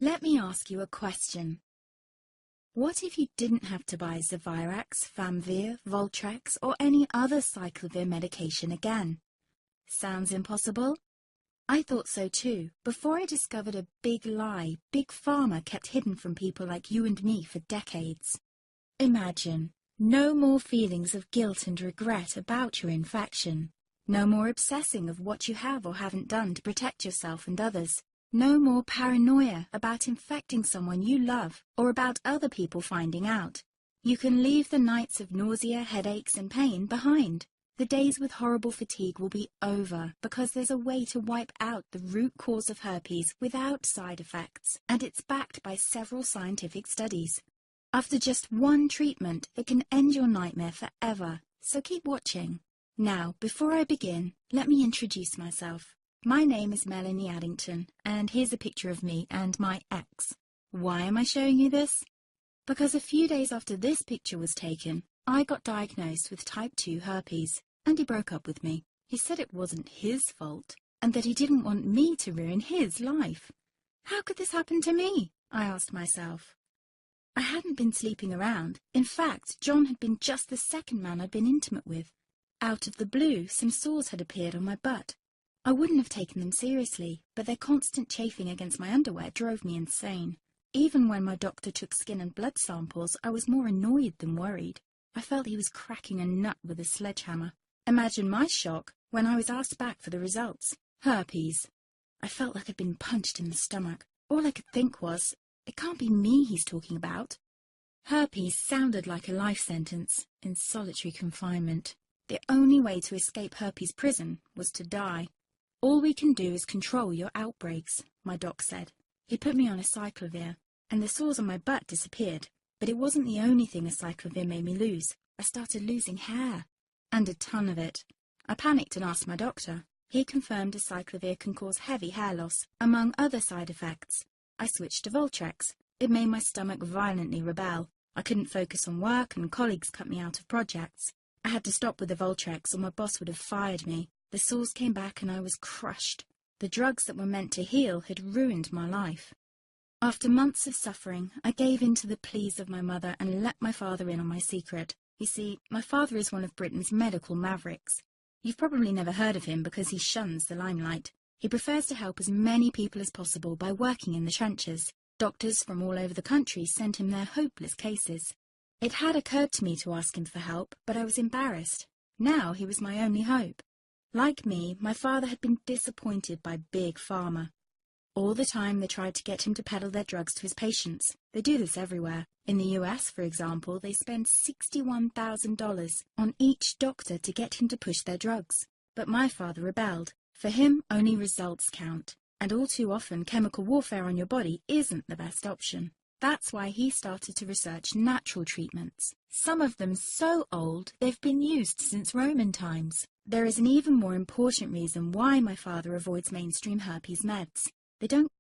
Let me ask you a question. What if you didn't have to buy Zevirax, Famvir, Voltrex, or any other cyclovir medication again? Sounds impossible? I thought so too, before I discovered a big lie Big Pharma kept hidden from people like you and me for decades. Imagine, no more feelings of guilt and regret about your infection. No more obsessing of what you have or haven't done to protect yourself and others. No more paranoia about infecting someone you love or about other people finding out. You can leave the nights of nausea, headaches and pain behind. The days with horrible fatigue will be over because there's a way to wipe out the root cause of herpes without side effects, and it's backed by several scientific studies. After just one treatment, it can end your nightmare forever, so keep watching. Now, before I begin, let me introduce myself. My name is Melanie Addington, and here's a picture of me and my ex. Why am I showing you this? Because a few days after this picture was taken, I got diagnosed with type 2 herpes, and he broke up with me. He said it wasn't his fault, and that he didn't want me to ruin his life. How could this happen to me? I asked myself. I hadn't been sleeping around. In fact, John had been just the second man I'd been intimate with. Out of the blue, some sores had appeared on my butt. I wouldn't have taken them seriously, but their constant chafing against my underwear drove me insane. Even when my doctor took skin and blood samples, I was more annoyed than worried. I felt he was cracking a nut with a sledgehammer. Imagine my shock when I was asked back for the results. Herpes. I felt like I'd been punched in the stomach. All I could think was, it can't be me he's talking about. Herpes sounded like a life sentence in solitary confinement. The only way to escape herpes prison was to die. All we can do is control your outbreaks, my doc said. He put me on a cyclovir, and the sores on my butt disappeared. But it wasn't the only thing a cyclovir made me lose. I started losing hair, and a ton of it. I panicked and asked my doctor. He confirmed a cyclovir can cause heavy hair loss, among other side effects. I switched to Voltrex. It made my stomach violently rebel. I couldn't focus on work, and colleagues cut me out of projects. I had to stop with the Voltrex, or my boss would have fired me. The sores came back and I was crushed. The drugs that were meant to heal had ruined my life. After months of suffering, I gave in to the pleas of my mother and let my father in on my secret. You see, my father is one of Britain's medical mavericks. You've probably never heard of him because he shuns the limelight. He prefers to help as many people as possible by working in the trenches. Doctors from all over the country sent him their hopeless cases. It had occurred to me to ask him for help, but I was embarrassed. Now he was my only hope. Like me, my father had been disappointed by Big Pharma. All the time they tried to get him to peddle their drugs to his patients. They do this everywhere. In the US, for example, they spend $61,000 on each doctor to get him to push their drugs. But my father rebelled. For him, only results count. And all too often, chemical warfare on your body isn't the best option. That's why he started to research natural treatments. Some of them so old, they've been used since Roman times. There is an even more important reason why my father avoids mainstream herpes meds. They don't